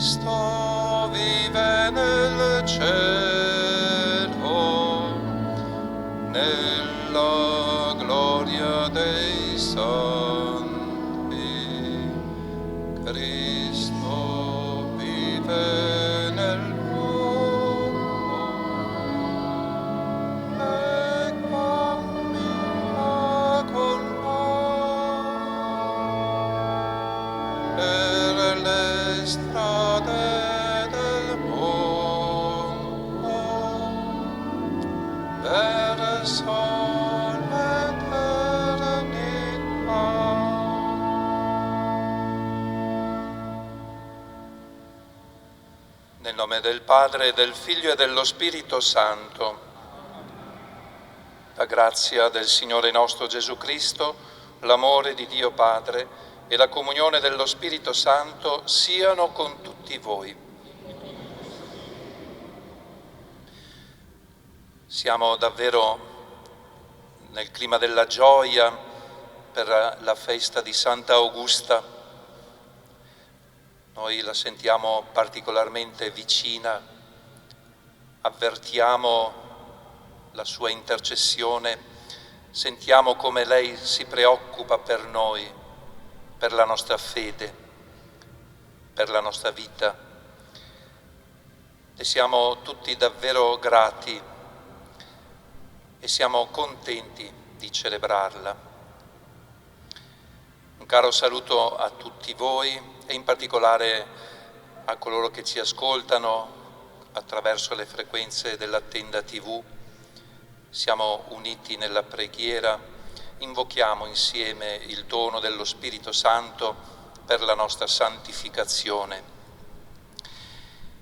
Cristo vive nel cielo, nella gloria dei santi. Cristo vive nel mondo e cammina con noi per le strade del mondo, verso l'eternità. Nel nome del Padre, del Figlio e dello Spirito Santo, la grazia del Signore nostro Gesù Cristo, l'amore di Dio Padre e la comunione dello Spirito Santo siano con tutti voi. Siamo davvero nel clima della gioia per la festa di Santa Augusta. Noi la sentiamo particolarmente vicina, avvertiamo la sua intercessione, sentiamo come lei si preoccupa per noi, per la nostra fede, per la nostra vita. E siamo tutti davvero grati e siamo contenti di celebrarla. Un caro saluto a tutti voi e in particolare a coloro che ci ascoltano attraverso le frequenze della Tenda TV. Siamo uniti nella preghiera, invochiamo insieme il dono dello Spirito Santo per la nostra santificazione.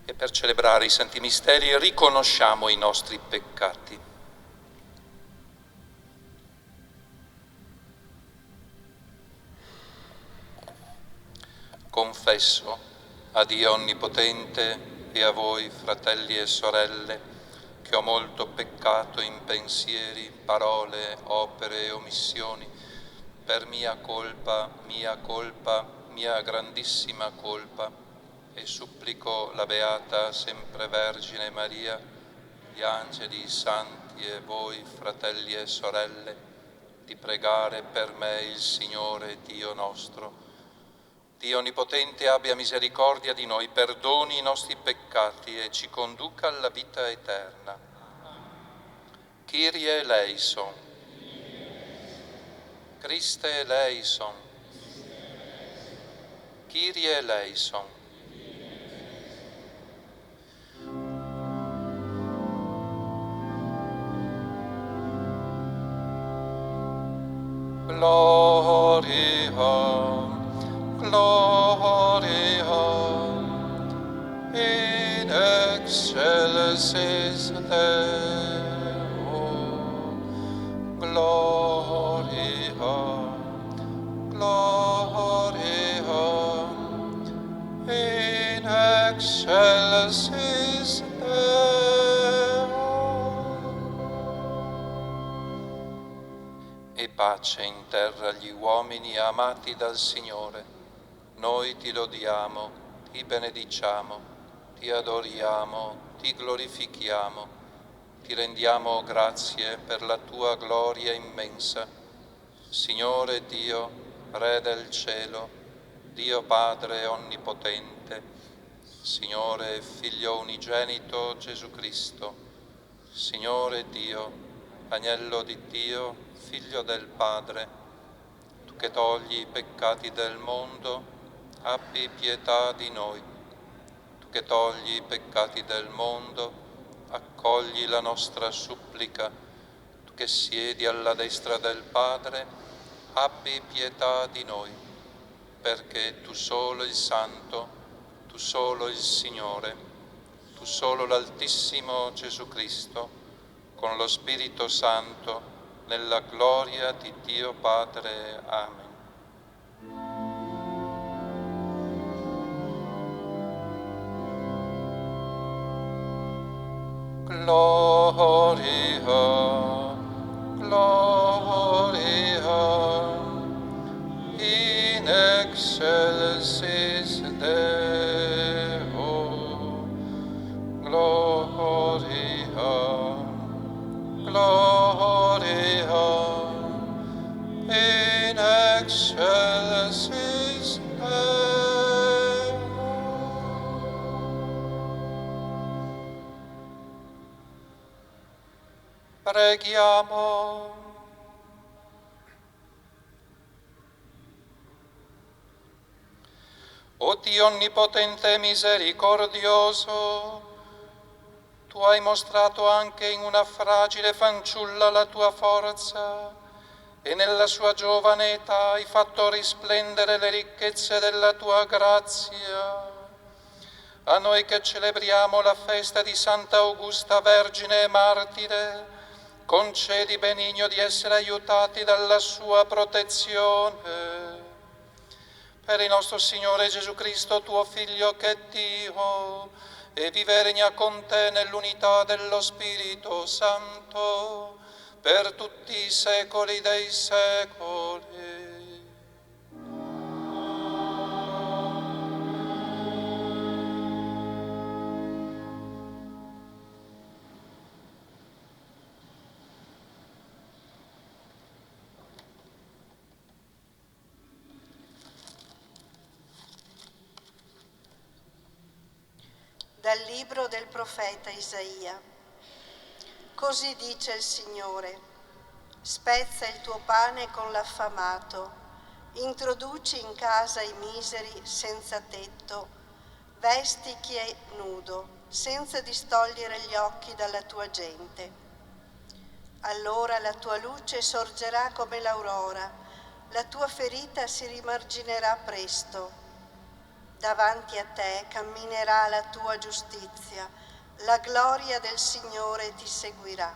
E per celebrare i Santi Misteri riconosciamo i nostri peccati. Confesso a Dio Onnipotente e a voi, fratelli e sorelle, che ho molto peccato in pensieri, parole, opere e omissioni, per mia colpa, mia grandissima colpa, e supplico la Beata Sempre Vergine Maria, gli angeli, i santi e voi, fratelli e sorelle, di pregare per me il Signore Dio nostro. Dio Onnipotente abbia misericordia di noi, perdoni i nostri peccati e ci conduca alla vita eterna. Kyrie eleison. Christe eleison. Kyrie eleison. Gloria, gloria, in excelsis Deo, gloria, gloria, in excelsis Deo. E pace in terra agli uomini amati dal Signore. Noi ti lodiamo, ti benediciamo, ti adoriamo, ti glorifichiamo, ti rendiamo grazie per la tua gloria immensa. Signore Dio, Re del cielo, Dio Padre onnipotente, Signore Figlio unigenito Gesù Cristo, Signore Dio, Agnello di Dio, Figlio del Padre, tu che togli i peccati del mondo, abbi pietà di noi. Tu che togli i peccati del mondo, accogli la nostra supplica. Tu che siedi alla destra del Padre, abbi pietà di noi, perché tu solo il Santo, tu solo il Signore, tu solo l'Altissimo Gesù Cristo, con lo Spirito Santo, nella gloria di Dio Padre. Amen. Gloria, gloria, in excelsis Deo, Preghiamo. O Dio onnipotente e misericordioso, Tu hai mostrato anche in una fragile fanciulla la Tua forza e nella sua giovane età hai fatto risplendere le ricchezze della Tua grazia. A noi che celebriamo la festa di Santa Augusta Vergine e Martire, concedi benigno di essere aiutati dalla sua protezione. Per il nostro Signore Gesù Cristo, tuo Figlio, che è Dio, e vive e regna con te nell'unità dello Spirito Santo, per tutti i secoli dei secoli. Dal libro del profeta Isaia. Così dice il Signore: spezza il tuo pane con l'affamato, introduci in casa i miseri senza tetto, vesti chi è nudo, senza distogliere gli occhi dalla tua gente. Allora la tua luce sorgerà come l'aurora, la tua ferita si rimarginerà presto. Davanti a te camminerà la tua giustizia, la gloria del Signore ti seguirà.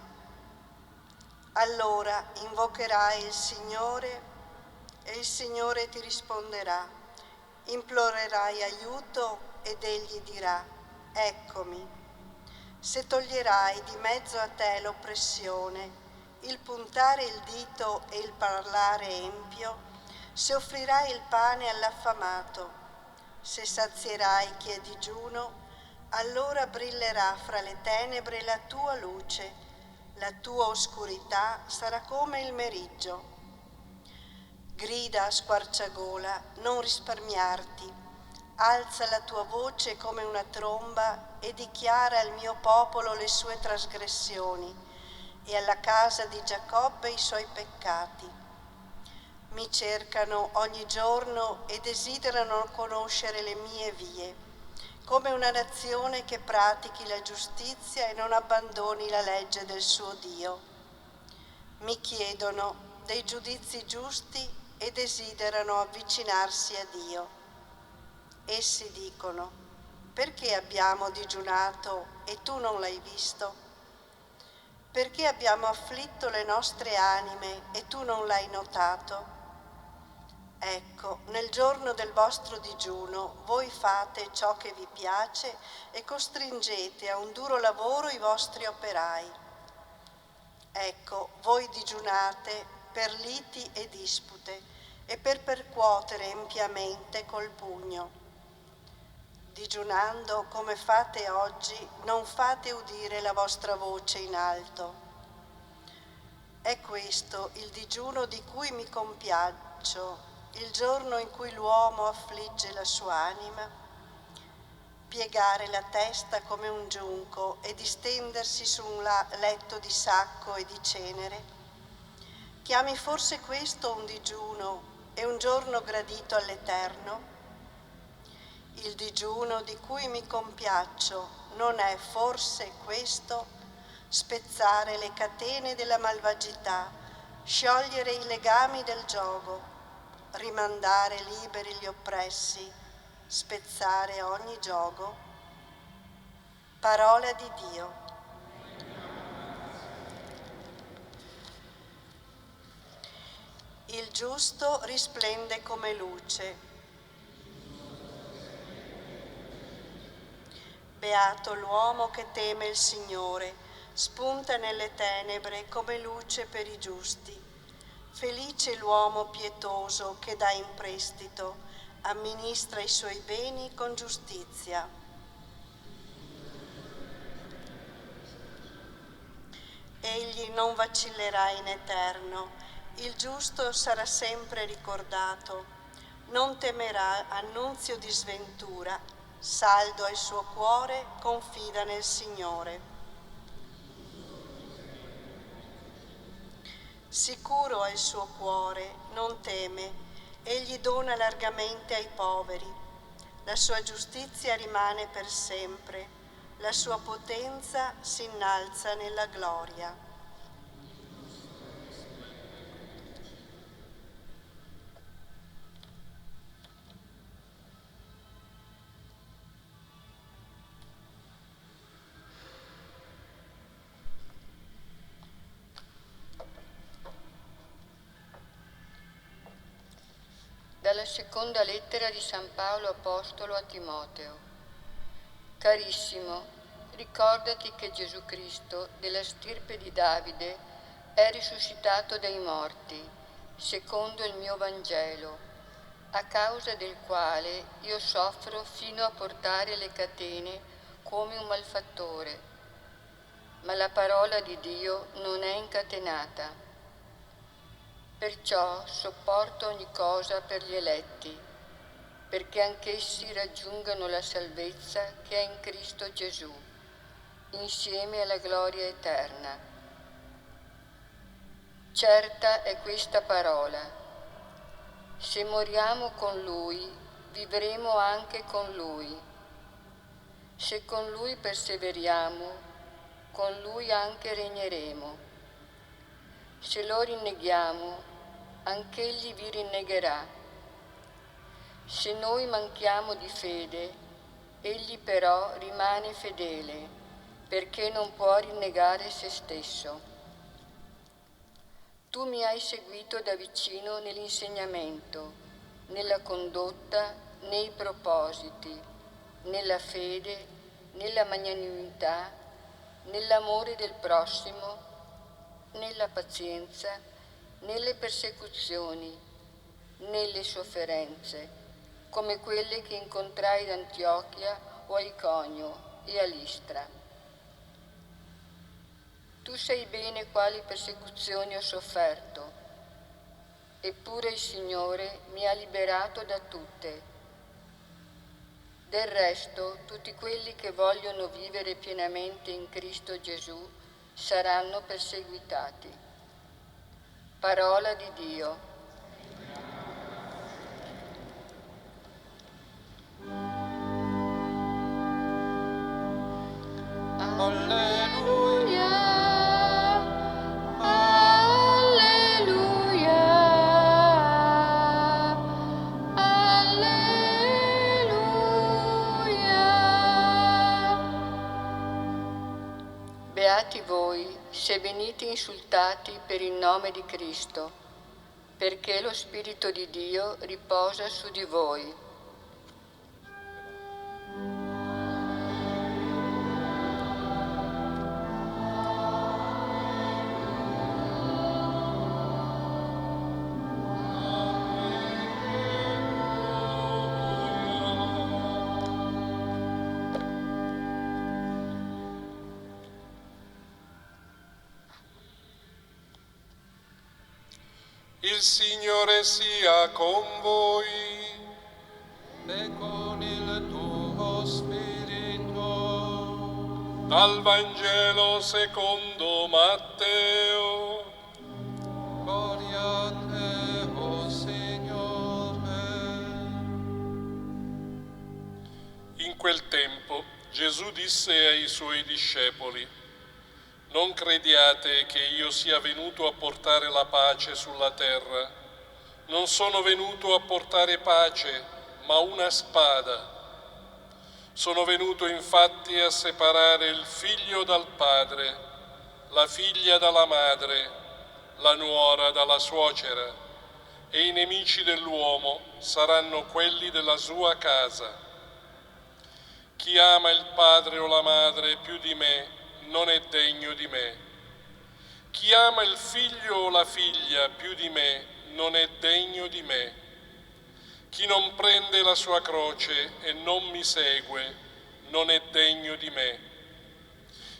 Allora invocherai il Signore e il Signore ti risponderà. Implorerai aiuto ed Egli dirà: eccomi. Se toglierai di mezzo a te l'oppressione, il puntare il dito e il parlare empio, se offrirai il pane all'affamato, se sazierai chi è digiuno, allora brillerà fra le tenebre la tua luce, la tua oscurità sarà come il meriggio. Grida a squarciagola, non risparmiarti, alza la tua voce come una tromba e dichiara al mio popolo le sue trasgressioni e alla casa di Giacobbe i suoi peccati. Mi cercano ogni giorno e desiderano conoscere le mie vie, come una nazione che pratichi la giustizia e non abbandoni la legge del suo Dio. Mi chiedono dei giudizi giusti e desiderano avvicinarsi a Dio. Essi dicono: perché abbiamo digiunato e tu non l'hai visto? Perché abbiamo afflitto le nostre anime e tu non l'hai notato? Ecco, nel giorno del vostro digiuno voi fate ciò che vi piace e costringete a un duro lavoro i vostri operai. Ecco, voi digiunate per liti e dispute e per percuotere empiamente col pugno. Digiunando come fate oggi, non fate udire la vostra voce in alto. È questo il digiuno di cui mi compiaccio, il giorno in cui l'uomo affligge la sua anima, piegare la testa come un giunco e distendersi su un letto di sacco e di cenere. Chiami forse questo un digiuno e un giorno gradito all'Eterno? Il digiuno di cui mi compiaccio non è forse questo: spezzare le catene della malvagità, sciogliere i legami del giogo, rimandare liberi gli oppressi, spezzare ogni giogo? Parola di Dio. Il giusto risplende come luce. Beato l'uomo che teme il Signore, spunta nelle tenebre come luce per i giusti. Felice l'uomo pietoso che dà in prestito, amministra i suoi beni con giustizia. Egli non vacillerà in eterno, il giusto sarà sempre ricordato, non temerà annunzio di sventura, saldo è il suo cuore, confida nel Signore. Sicuro è il suo cuore, non teme, egli dona largamente ai poveri. La sua giustizia rimane per sempre, la sua potenza si innalza nella gloria. Dalla seconda lettera di San Paolo Apostolo a Timoteo. Carissimo, ricordati che Gesù Cristo, della stirpe di Davide, è risuscitato dai morti, secondo il mio Vangelo, a causa del quale io soffro fino a portare le catene come un malfattore. Ma la parola di Dio non è incatenata. Perciò sopporto ogni cosa per gli eletti, perché anch'essi raggiungano la salvezza che è in Cristo Gesù, insieme alla gloria eterna. Certa è questa parola: se moriamo con Lui, vivremo anche con Lui. Se con Lui perseveriamo, con Lui anche regneremo. Se lo rinneghiamo, anch'Egli vi rinnegherà. Se noi manchiamo di fede, Egli però rimane fedele, perché non può rinnegare se stesso. Tu mi hai seguito da vicino nell'insegnamento, nella condotta, nei propositi, nella fede, nella magnanimità, nell'amore del prossimo, nella pazienza, nelle persecuzioni, nelle sofferenze, come quelle che incontrai ad Antiochia o a Iconio e a Listra. Tu sai bene quali persecuzioni ho sofferto, eppure il Signore mi ha liberato da tutte. Del resto, tutti quelli che vogliono vivere pienamente in Cristo Gesù saranno perseguitati. Parola di Dio. Alleluia, Alleluia, alleluia. Beati voi se venite insultati per il nome di Cristo, perché lo Spirito di Dio riposa su di voi. Il Signore sia con voi. e con il tuo spirito. Dal Vangelo secondo Matteo. Gloria a te, o Signore. In quel tempo Gesù disse ai suoi discepoli: non crediate che io sia venuto a portare la pace sulla terra. Non sono venuto a portare pace, ma una spada. Sono venuto infatti a separare il figlio dal padre, la figlia dalla madre, la nuora dalla suocera, e i nemici dell'uomo saranno quelli della sua casa. Chi ama il padre o la madre più di me non è degno di me. Chi ama il figlio o la figlia più di me non è degno di me. Chi non prende la sua croce e non mi segue non è degno di me.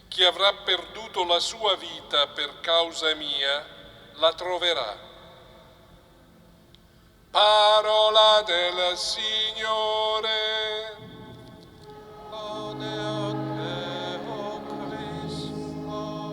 Chi avrà perduto la sua vita per causa mia la troverà. Parola del Signore. Lode a te, o Cristo.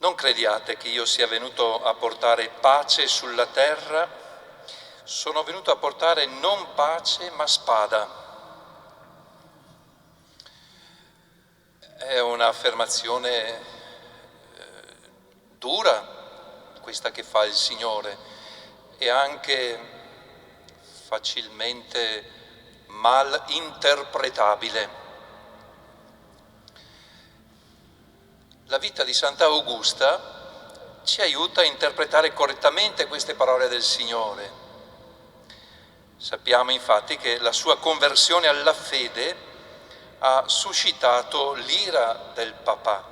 Non crediate che io sia venuto a portare pace sulla terra, sono venuto a portare non pace ma spada. È un'affermazione dura questa che fa il Signore e anche facilmente mal interpretabile. La vita di Santa Augusta ci aiuta a interpretare correttamente queste parole del Signore. Sappiamo infatti che la sua conversione alla fede ha suscitato l'ira del Papà,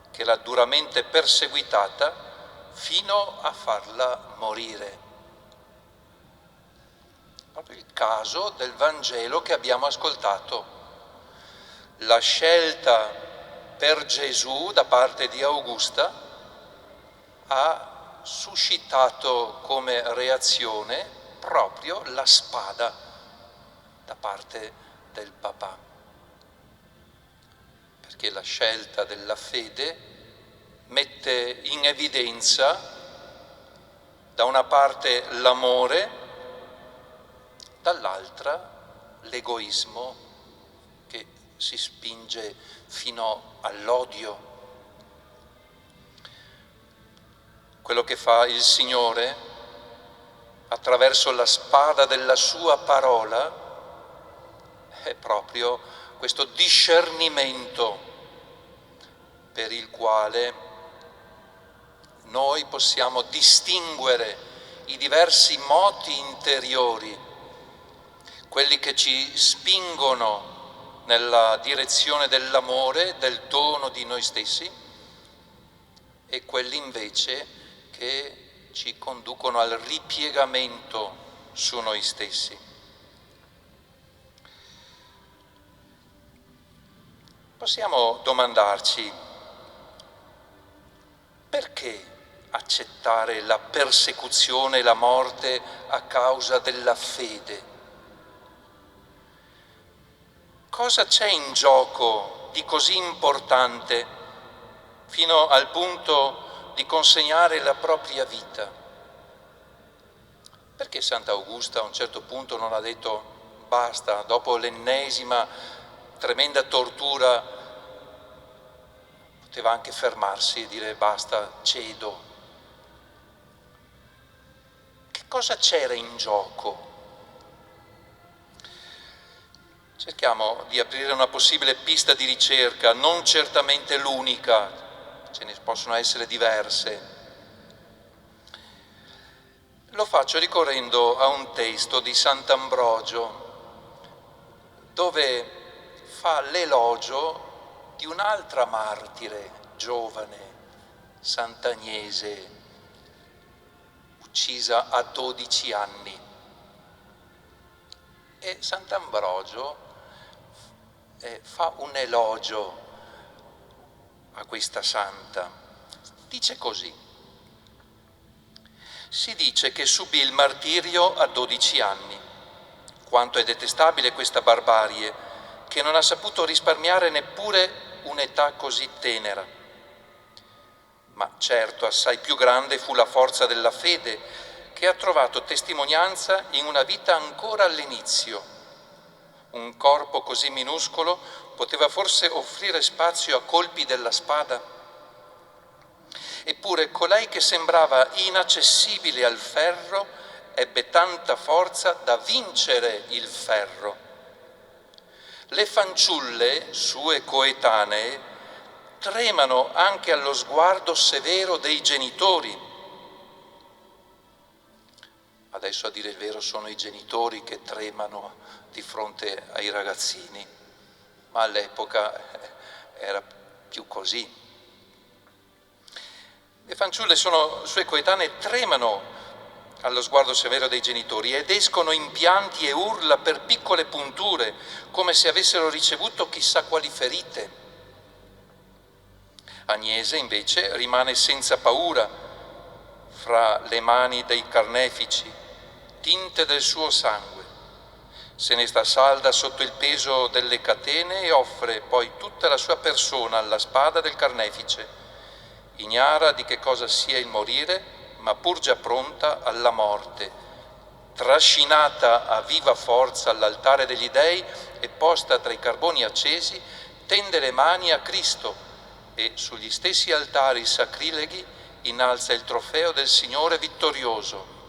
che l'ha duramente perseguitata fino a farla morire. Proprio il caso del Vangelo che abbiamo ascoltato. La scelta per Gesù da parte di Augusta ha suscitato come reazione proprio la spada da parte del Papà. Perché la scelta della fede mette in evidenza da una parte l'amore, dall'altra l'egoismo che si spinge fino all'odio. Quello che fa il Signore attraverso la spada della sua parola è proprio questo discernimento per il quale noi possiamo distinguere i diversi moti interiori, quelli che ci spingono nella direzione dell'amore, del dono di noi stessi, e quelli invece che ci conducono al ripiegamento su noi stessi. Possiamo domandarci: perché accettare la persecuzione e la morte a causa della fede? Cosa c'è in gioco di così importante fino al punto di consegnare la propria vita? Perché Santa Augusta a un certo punto non ha detto basta, dopo l'ennesima tremenda tortura poteva anche fermarsi e dire basta, cedo? Che cosa c'era in gioco? Cerchiamo di aprire una possibile pista di ricerca, non certamente l'unica, ce ne possono essere diverse. Lo faccio ricorrendo a un testo di Sant'Ambrogio, dove fa l'elogio di un'altra martire giovane, Sant'Agnese, uccisa a 12 anni. E Sant'Ambrogio fa un elogio a questa santa. Dice così: si dice che subì il martirio a 12 anni. Quanto è detestabile questa barbarie, che non ha saputo risparmiare neppure un'età così tenera. Ma certo assai più grande fu la forza della fede, che ha trovato testimonianza in una vita ancora all'inizio. Un corpo così minuscolo poteva forse offrire spazio a colpi della spada? Eppure colei che sembrava inaccessibile al ferro ebbe tanta forza da vincere il ferro. Le fanciulle, sue coetanee, tremano anche allo sguardo severo dei genitori. Adesso, a dire il vero, sono i genitori che tremano di fronte ai ragazzini, ma all'epoca era più così. Le fanciulle sue coetanee tremano allo sguardo severo dei genitori ed escono in pianti e urla per piccole punture, come se avessero ricevuto chissà quali ferite. Agnese invece rimane senza paura fra le mani dei carnefici, tinte del suo sangue. Se ne sta salda sotto il peso delle catene e offre poi tutta la sua persona alla spada del carnefice, ignara di che cosa sia il morire, ma pur già pronta alla morte, trascinata a viva forza all'altare degli dei e posta tra i carboni accesi, tende le mani a Cristo e sugli stessi altari sacrileghi innalza il trofeo del Signore vittorioso.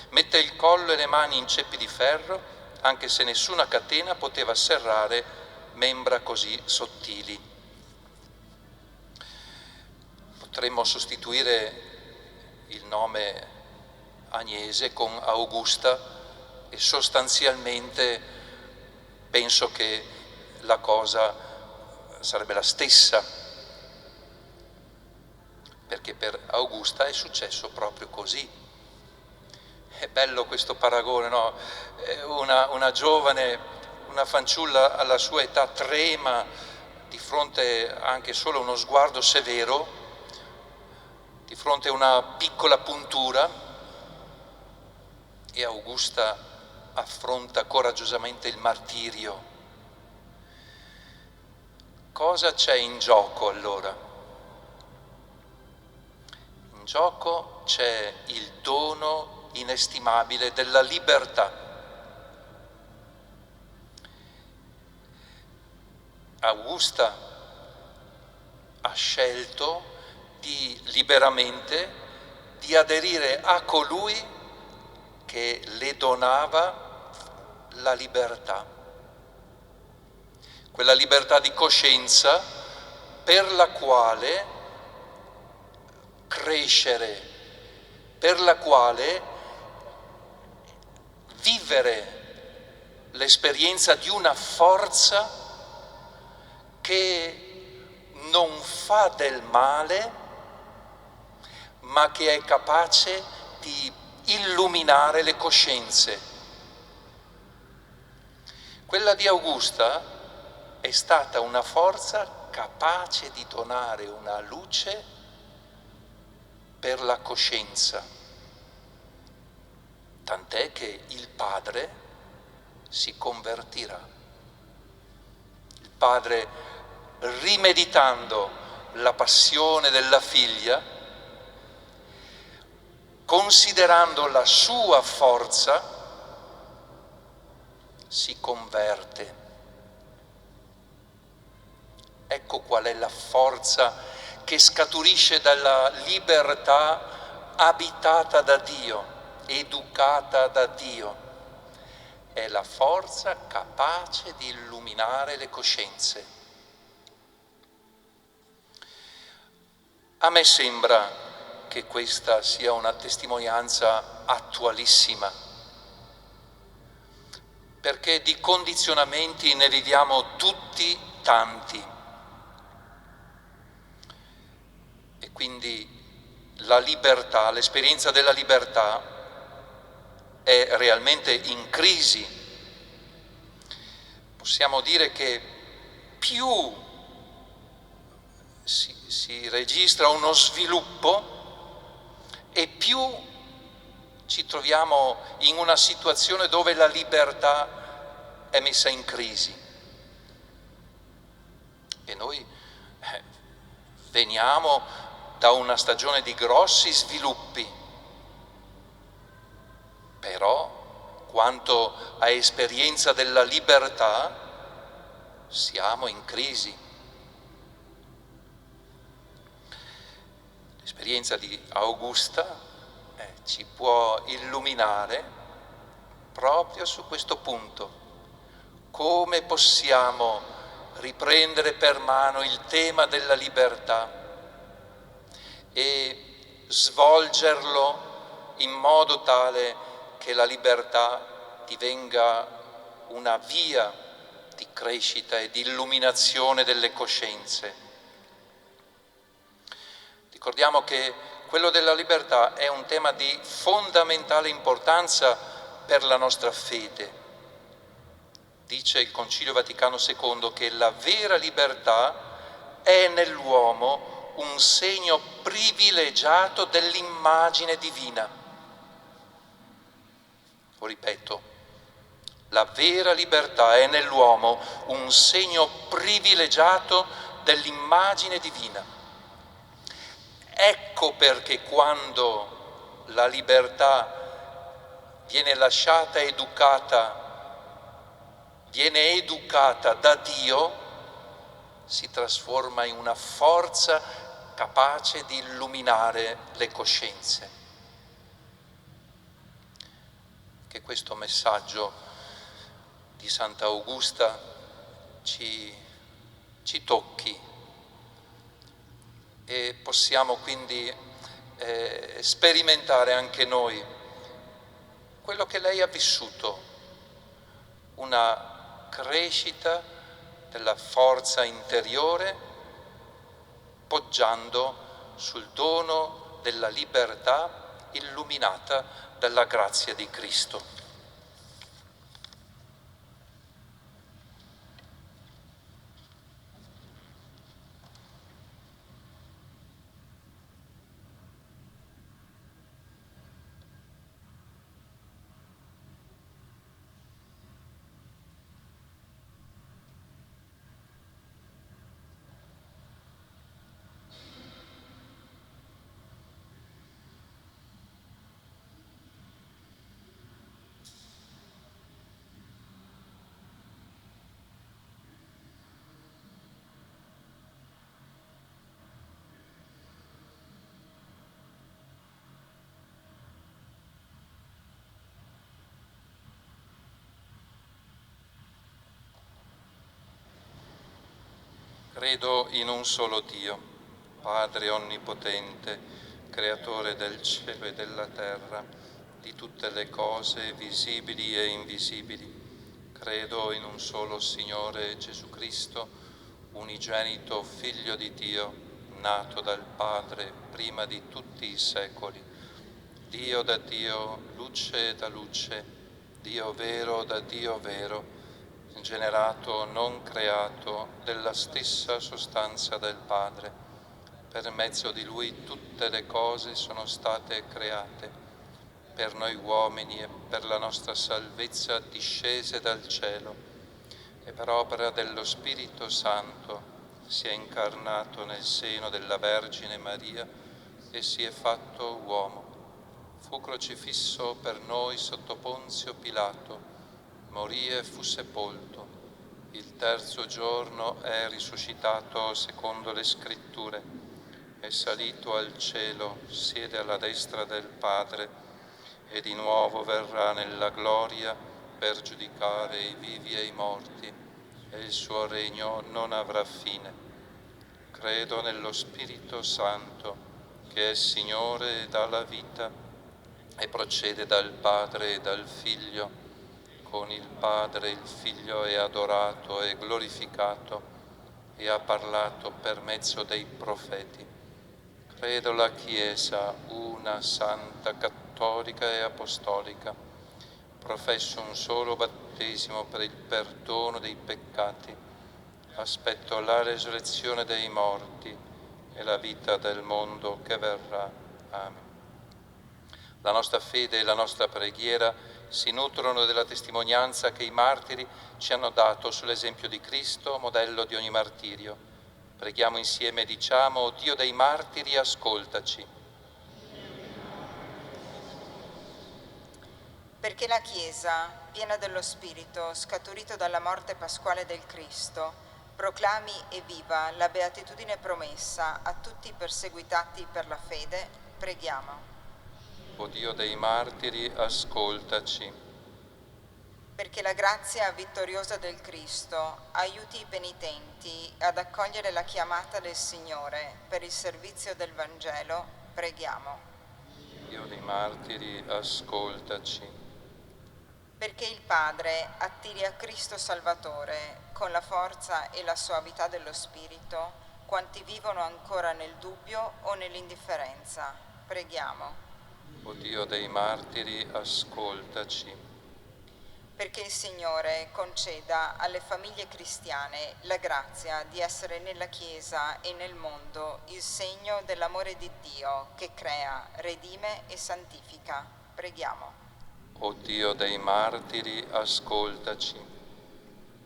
Mette il collo e le mani in ceppi di ferro, anche se nessuna catena poteva serrare membra così sottili. Potremmo sostituire il nome Agnese con Augusta e sostanzialmente penso che la cosa sarebbe la stessa, perché per Augusta è successo proprio così. È bello questo paragone, no? Una giovane, una fanciulla alla sua età trema di fronte anche solo a uno sguardo severo, di fronte a una piccola puntura, e Augusta affronta coraggiosamente il martirio. Cosa c'è in gioco allora? In gioco c'è il dono inestimabile della libertà. Augusta ha scelto liberamente di aderire a colui che le donava la libertà, quella libertà di coscienza per la quale crescere, per la quale vivere l'esperienza di una forza che non fa del male, ma che è capace di illuminare le coscienze. Quella di Augusta è stata una forza capace di donare una luce per la coscienza, tant'è che il padre si convertirà. Il padre, rimeditando la passione della figlia, considerando la sua forza, si converte. Ecco qual è la forza che scaturisce dalla libertà abitata da Dio, educata da Dio. È la forza capace di illuminare le coscienze. A me sembra che questa sia una testimonianza attualissima, perché di condizionamenti ne viviamo tutti tanti. E quindi la libertà, l'esperienza della libertà è realmente in crisi. Possiamo dire che più si registra uno sviluppo e più ci troviamo in una situazione dove la libertà è messa in crisi. E noi veniamo da una stagione di grossi sviluppi, però quanto a esperienza della libertà siamo in crisi. L'esperienza di Augusta ci può illuminare proprio su questo punto. Come possiamo riprendere per mano il tema della libertà e svolgerlo in modo tale che la libertà divenga una via di crescita e di illuminazione delle coscienze. Ricordiamo che quello della libertà è un tema di fondamentale importanza per la nostra fede. Dice il Concilio Vaticano II che la vera libertà è nell'uomo un segno privilegiato dell'immagine divina. Lo ripeto, la vera libertà è nell'uomo un segno privilegiato dell'immagine divina. Ecco perché quando la libertà viene lasciata viene educata da Dio, si trasforma in una forza capace di illuminare le coscienze. Che questo messaggio di Santa Augusta ci tocchi e possiamo quindi sperimentare anche noi quello che lei ha vissuto, una crescita della forza interiore poggiando sul dono della libertà illuminata dalla grazia di Cristo. Credo in un solo Dio, Padre Onnipotente, Creatore del cielo e della terra, di tutte le cose visibili e invisibili. Credo in un solo Signore Gesù Cristo, unigenito Figlio di Dio, nato dal Padre prima di tutti i secoli. Dio da Dio, luce da luce, Dio vero da Dio vero, generato, non creato, della stessa sostanza del Padre. Per mezzo di Lui tutte le cose sono state create, per noi uomini e per la nostra salvezza discese dal cielo, e per opera dello Spirito Santo si è incarnato nel seno della Vergine Maria e si è fatto uomo. Fu crocifisso per noi sotto Ponzio Pilato, morì e fu sepolto. Il terzo giorno è risuscitato secondo le Scritture, è salito al cielo, siede alla destra del Padre e di nuovo verrà nella gloria per giudicare i vivi e i morti, e il suo regno non avrà fine. Credo nello Spirito Santo, che è Signore e dà la vita e procede dal Padre e dal Figlio. Con il Padre il Figlio è adorato e glorificato e ha parlato per mezzo dei profeti. Credo la Chiesa, una, santa, cattolica e apostolica. Professo un solo battesimo per il perdono dei peccati. Aspetto la resurrezione dei morti e la vita del mondo che verrà. Amen. La nostra fede e la nostra preghiera si nutrono della testimonianza che i martiri ci hanno dato sull'esempio di Cristo, modello di ogni martirio. Preghiamo insieme e diciamo: O Dio dei martiri, ascoltaci. Perché la Chiesa, piena dello Spirito, scaturito dalla morte pasquale del Cristo, proclami e viva la beatitudine promessa a tutti i perseguitati per la fede, preghiamo. O Dio dei martiri, ascoltaci. Perché la grazia vittoriosa del Cristo aiuti i penitenti ad accogliere la chiamata del Signore per il servizio del Vangelo, preghiamo. Dio dei martiri, ascoltaci. Perché il Padre attiri a Cristo Salvatore con la forza e la soavità dello Spirito quanti vivono ancora nel dubbio o nell'indifferenza, preghiamo. O Dio dei martiri, ascoltaci. Perché il Signore conceda alle famiglie cristiane la grazia di essere nella Chiesa e nel mondo il segno dell'amore di Dio che crea, redime e santifica. Preghiamo. O Dio dei martiri, ascoltaci.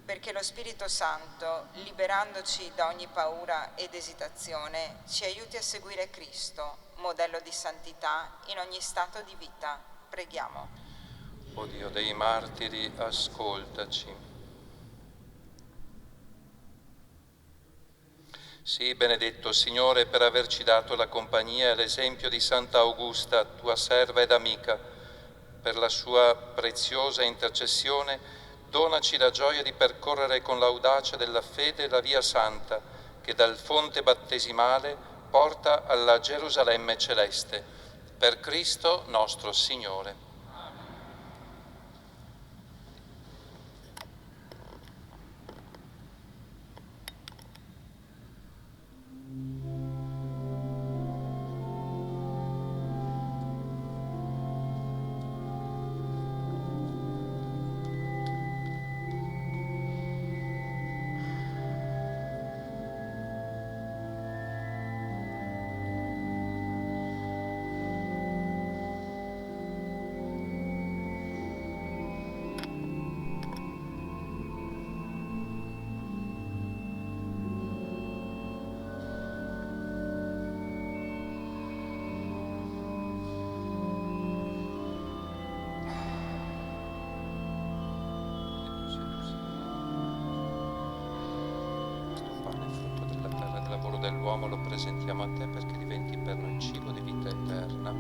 perché lo Spirito Santo, liberandoci da ogni paura ed esitazione, ci aiuti a seguire Cristo, modello di santità in ogni stato di vita. Preghiamo. O Dio dei martiri, ascoltaci. Sii benedetto, Signore, per averci dato la compagnia e l'esempio di Santa Augusta, tua serva ed amica. Per la sua preziosa intercessione, donaci la gioia di percorrere con l'audacia della fede la via santa che dal fonte battesimale porta alla Gerusalemme celeste. Per Cristo nostro Signore. Dell'uomo lo presentiamo a te perché diventi per noi cibo di vita eterna.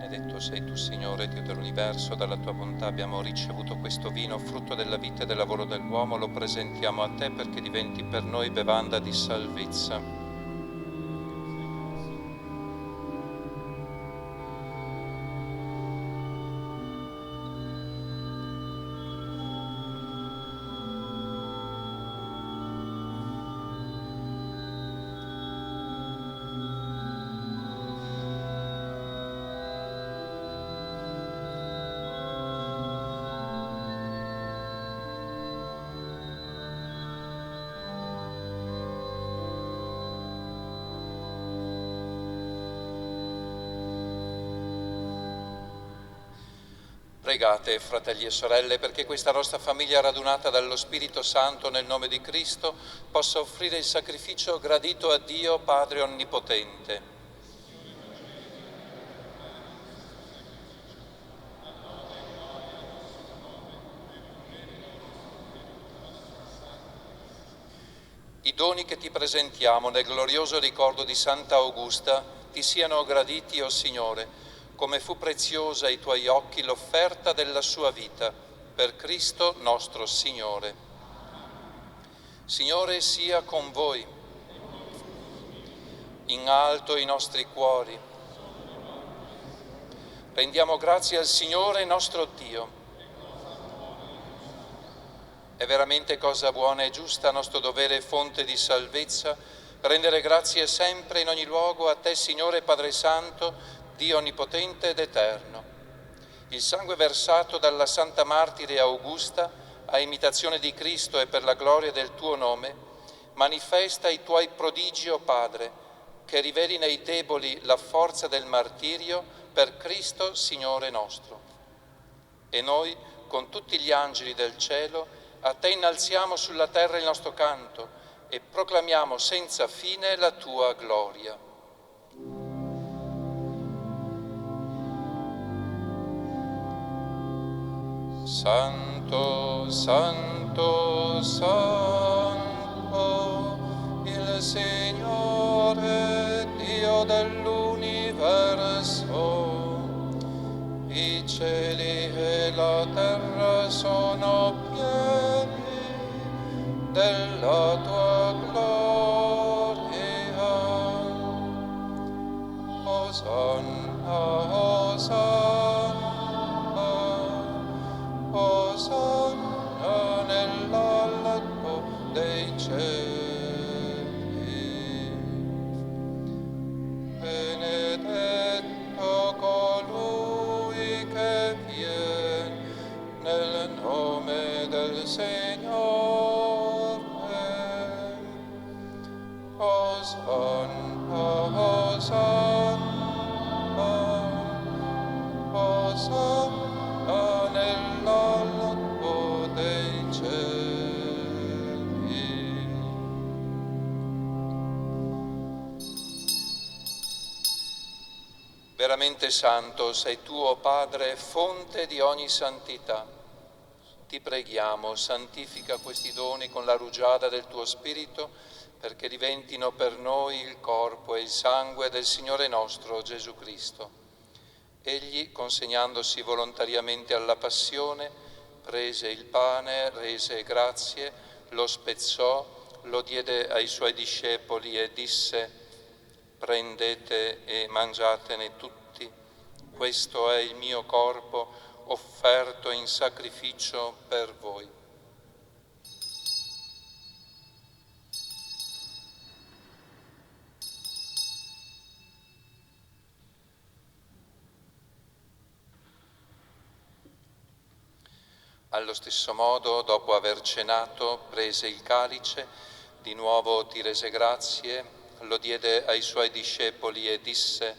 Benedetto sei tu, Signore, Dio dell'universo, dalla tua bontà abbiamo ricevuto questo vino, frutto della vita e del lavoro dell'uomo, lo presentiamo a te perché diventi per noi bevanda di salvezza. Pregate, fratelli e sorelle, perché questa nostra famiglia radunata dallo Spirito Santo nel nome di Cristo possa offrire il sacrificio gradito a Dio Padre Onnipotente. I doni che ti presentiamo nel glorioso ricordo di Santa Augusta ti siano graditi, o Signore, come fu preziosa ai tuoi occhi l'offerta della sua vita, per Cristo nostro Signore. Signore sia con voi, in alto i nostri cuori. Rendiamo grazie al Signore nostro Dio. È veramente cosa buona e giusta, nostro dovere e fonte di salvezza, rendere grazie sempre in ogni luogo a te, Signore Padre Santo, Dio onnipotente ed eterno. Il sangue versato dalla Santa Martire Augusta a imitazione di Cristo e per la gloria del tuo nome, manifesta i tuoi prodigi, o Padre, che riveli nei deboli la forza del martirio per Cristo Signore nostro. E noi, con tutti gli angeli del cielo, a te innalziamo sulla terra il nostro canto e proclamiamo senza fine la tua gloria. Santo, Santo, Santo, il Signore Dio dell'universo. I cieli e la terra sono pieni della tua gloria. Osanna, Osanna. Osanna nell'alto dei cieli. Benedetto colui che viene nel nome del Signore. Osanna, Osanna. Veramente santo sei tu, o Padre, fonte di ogni santità. Ti preghiamo, santifica questi doni con la rugiada del tuo Spirito, perché diventino per noi il corpo e il sangue del Signore nostro Gesù Cristo. Egli, consegnandosi volontariamente alla passione, prese il pane, rese grazie, lo spezzò, lo diede ai suoi discepoli e disse: prendete e mangiatene tutti, questo è il mio corpo offerto in sacrificio per voi. Allo stesso modo, dopo aver cenato, prese il calice, di nuovo ti rese grazie, lo diede ai suoi discepoli e disse: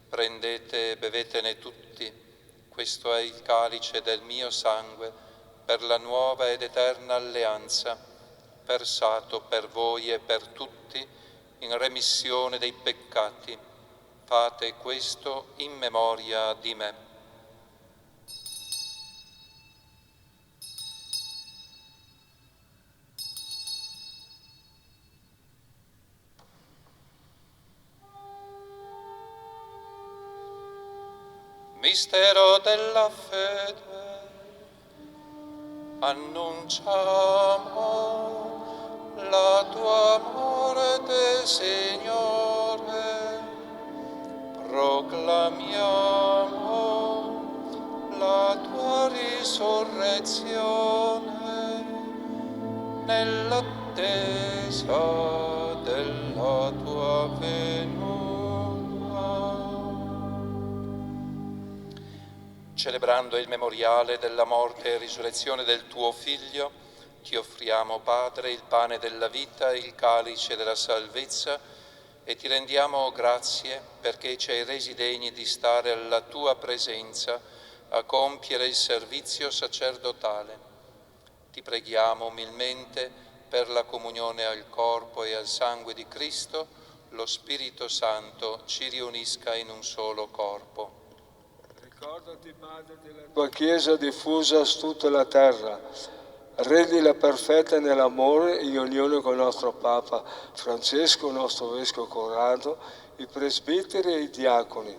prendete e bevetene tutti, questo è il calice del mio sangue, per la nuova ed eterna alleanza, versato per voi e per tutti in remissione dei peccati. Fate questo in memoria di me. Mistero della fede, annunciamo la tua morte, Signore, proclamiamo la tua risurrezione nell'attesa della tua venuta. Celebrando il memoriale della morte e risurrezione del tuo Figlio, ti offriamo, Padre, il pane della vita e il calice della salvezza e ti rendiamo grazie perché ci hai resi degni di stare alla tua presenza a compiere il servizio sacerdotale. Ti preghiamo umilmente per la comunione al corpo e al sangue di Cristo, lo Spirito Santo ci riunisca in un solo corpo. Ricordati, Padre, della tua Chiesa diffusa su tutta la terra. Rendila perfetta nell'amore in unione con il nostro Papa Francesco, il nostro Vescovo Corrado, i presbiteri e i diaconi.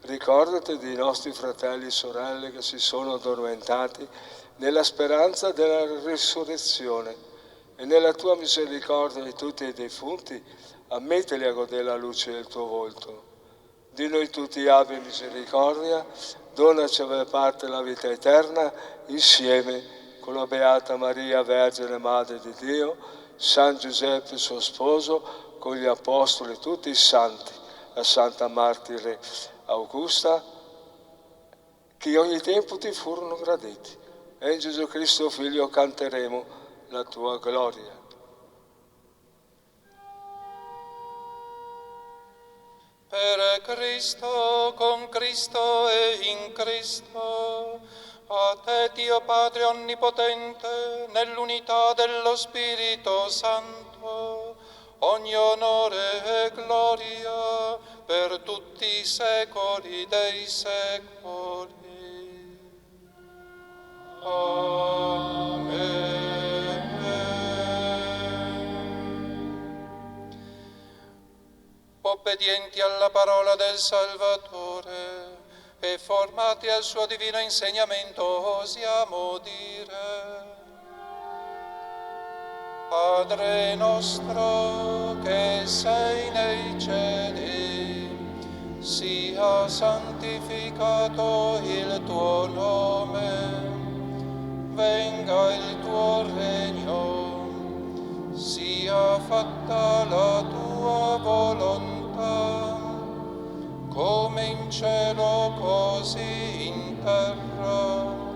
Ricordati dei nostri fratelli e sorelle che si sono addormentati nella speranza della risurrezione e nella tua misericordia di tutti i defunti, ammettili a godere la luce del tuo volto. Di noi tutti abbi misericordia, donaci aver parte la vita eterna insieme con la Beata Maria, Vergine Madre di Dio, San Giuseppe suo sposo, con gli Apostoli e tutti i santi, la Santa Martire Augusta, che ogni tempo ti furono graditi. E in Gesù Cristo Figlio canteremo la tua gloria. Per Cristo, con Cristo e in Cristo, a te Dio Padre Onnipotente, nell'unità dello Spirito Santo, ogni onore e gloria per tutti i secoli dei secoli. Amen. Obbedienti alla parola del Salvatore e formati al suo divino insegnamento, osiamo dire: Padre nostro che sei nei cieli, sia santificato il tuo nome, venga il tuo regno, sia fatta la tua volontà, come in cielo così in terra.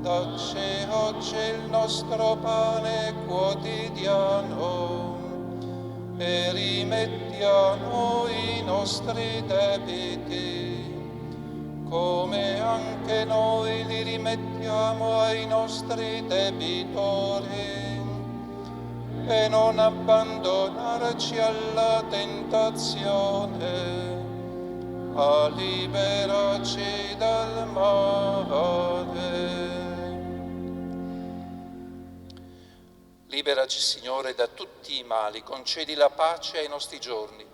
Dacci oggi il nostro pane quotidiano e rimetti a noi i nostri debiti, come anche noi li rimettiamo ai nostri debitori. E non abbandonarci alla tentazione, a liberarci dal male. Liberaci, Signore, da tutti i mali, concedi la pace ai nostri giorni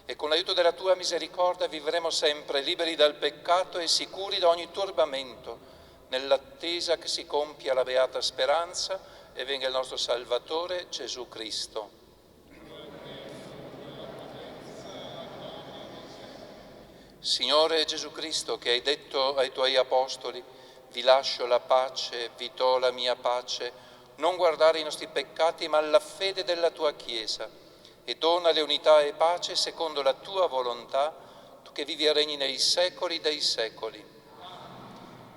e con l'aiuto della Tua misericordia vivremo sempre liberi dal peccato e sicuri da ogni turbamento, nell'attesa che si compia la beata speranza e venga il nostro Salvatore Gesù Cristo. Signore Gesù Cristo, che hai detto ai Tuoi Apostoli, vi lascio la pace, vi do la mia pace, non guardare i nostri peccati ma alla fede della Tua Chiesa e donale unità e pace secondo la Tua volontà, Tu che vivi e regni nei secoli dei secoli.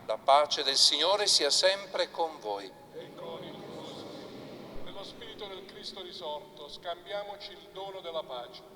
La pace del Signore sia sempre con voi. Nello Spirito del Cristo risorto, scambiamoci il dono della pace.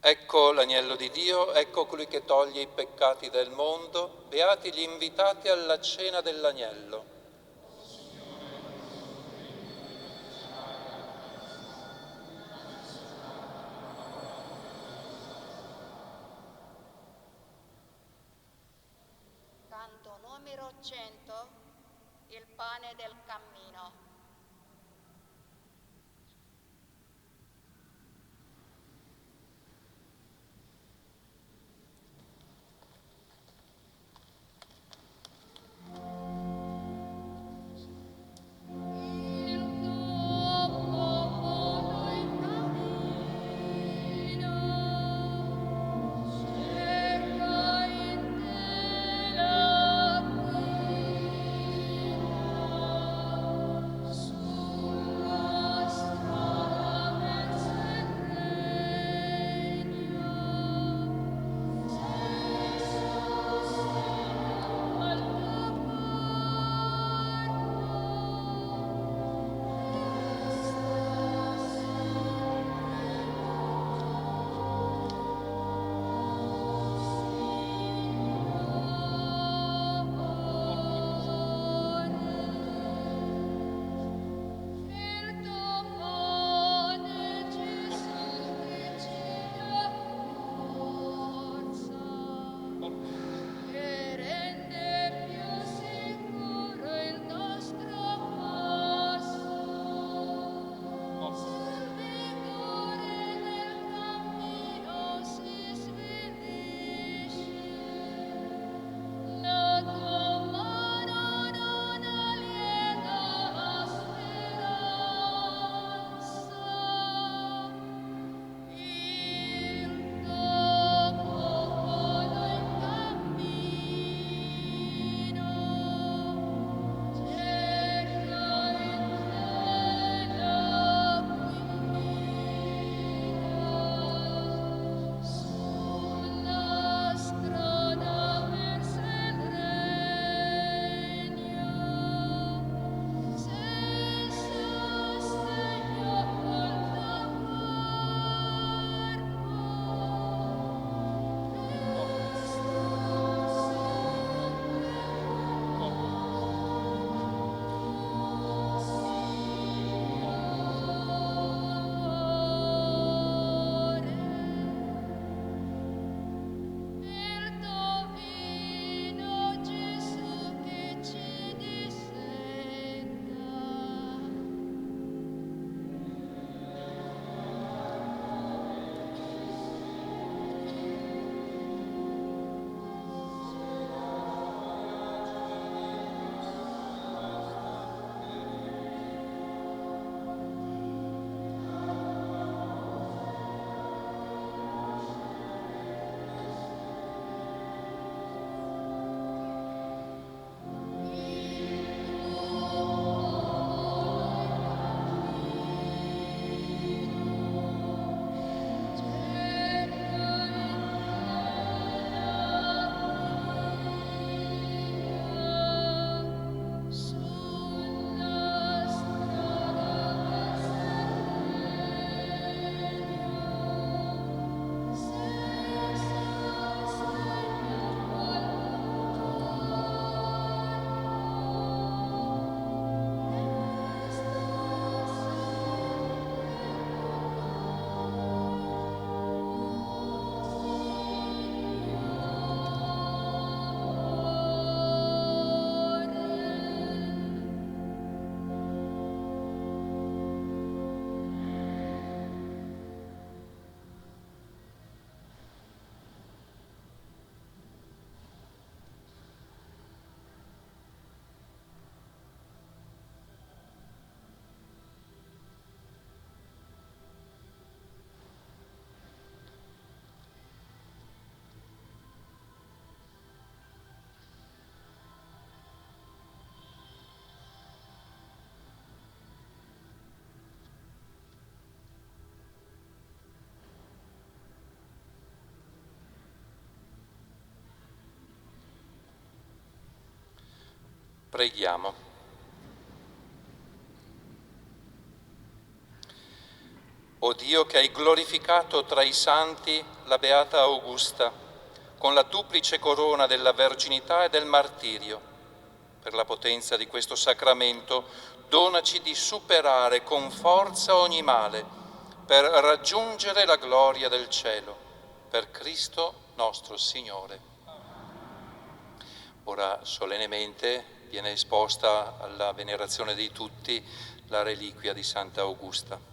Ecco l'agnello di Dio, ecco colui che toglie i peccati del mondo, beati gli invitati alla cena dell'agnello. Canto numero 100, il pane del cammino. Cerca in te la guida. Preghiamo. O Dio, che hai glorificato tra i santi la Beata Augusta con la duplice corona della verginità e del martirio, per la potenza di questo sacramento, donaci di superare con forza ogni male per raggiungere la gloria del cielo. Per Cristo nostro Signore. Ora solennemente viene esposta alla venerazione di tutti la reliquia di Santa Augusta.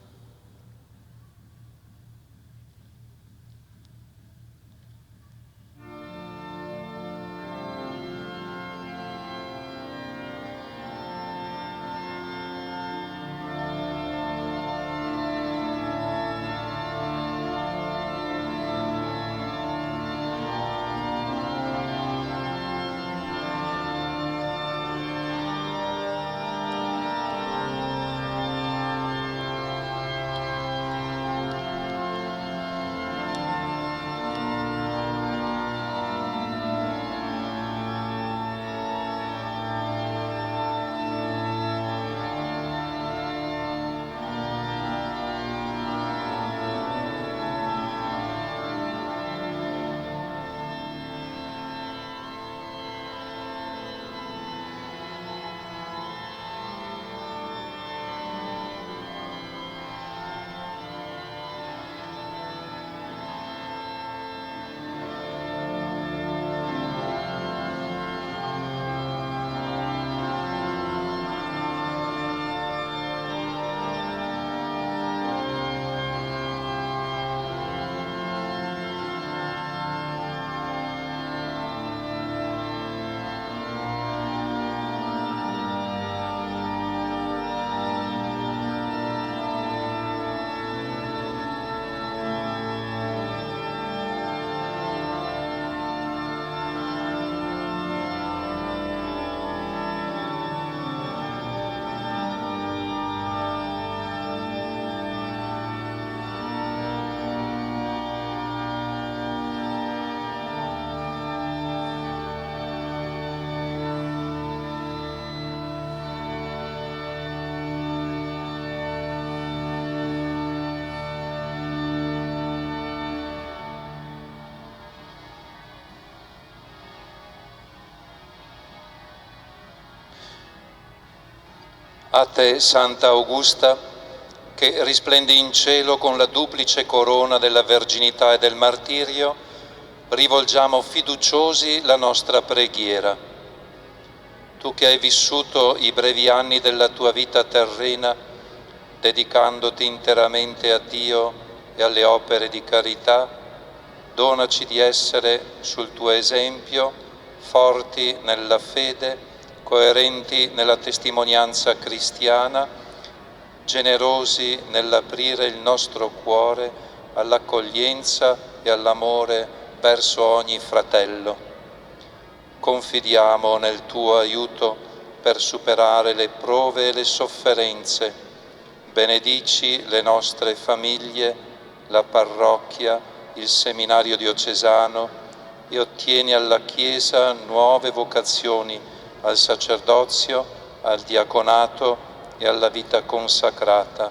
A te, Santa Augusta, che risplendi in cielo con la duplice corona della verginità e del martirio, rivolgiamo fiduciosi la nostra preghiera. Tu che hai vissuto i brevi anni della tua vita terrena, dedicandoti interamente a Dio e alle opere di carità, donaci di essere, sul tuo esempio, forti nella fede, coerenti nella testimonianza cristiana, generosi nell'aprire il nostro cuore all'accoglienza e all'amore verso ogni fratello. Confidiamo nel tuo aiuto per superare le prove e le sofferenze. Benedici le nostre famiglie, la parrocchia, il seminario diocesano e ottieni alla Chiesa nuove vocazioni al sacerdozio, al diaconato e alla vita consacrata.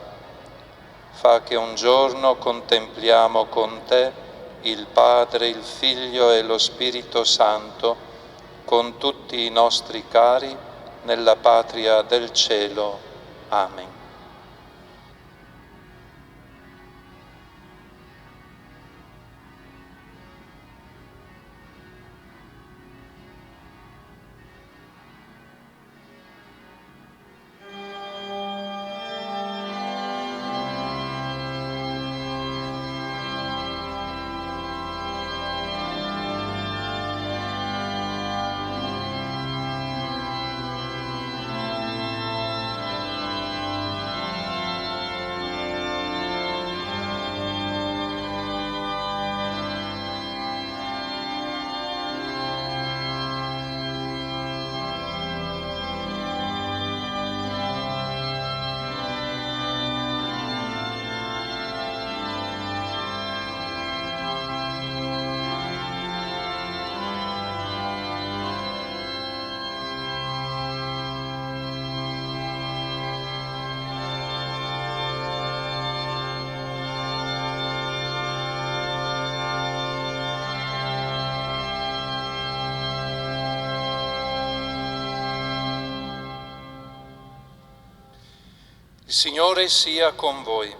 Fa che un giorno contempliamo con te il Padre, il Figlio e lo Spirito Santo, con tutti i nostri cari, nella patria del cielo. Amen. Il Signore sia con voi.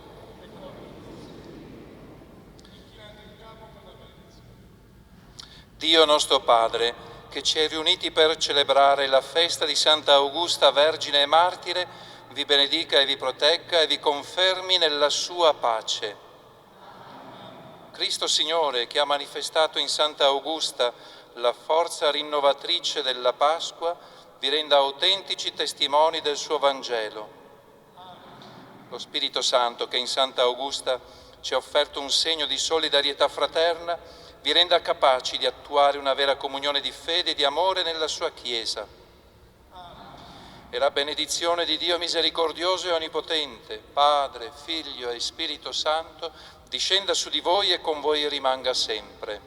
Dio nostro Padre, che ci hai riuniti per celebrare la festa di Santa Augusta, Vergine e Martire, vi benedica e vi protegga e vi confermi nella sua pace. Cristo Signore, che ha manifestato in Santa Augusta la forza rinnovatrice della Pasqua, vi renda autentici testimoni del suo Vangelo. Lo Spirito Santo, che in Santa Augusta ci ha offerto un segno di solidarietà fraterna, vi renda capaci di attuare una vera comunione di fede e di amore nella sua Chiesa. E la benedizione di Dio misericordioso e onnipotente, Padre, Figlio e Spirito Santo, discenda su di voi e con voi rimanga sempre.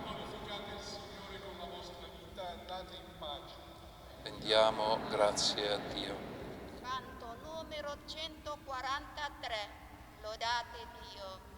Glorificate il Signore con la vostra vita, andate in pace. Rendiamo grazie a Dio. Canto numero 143. Lodate Dio.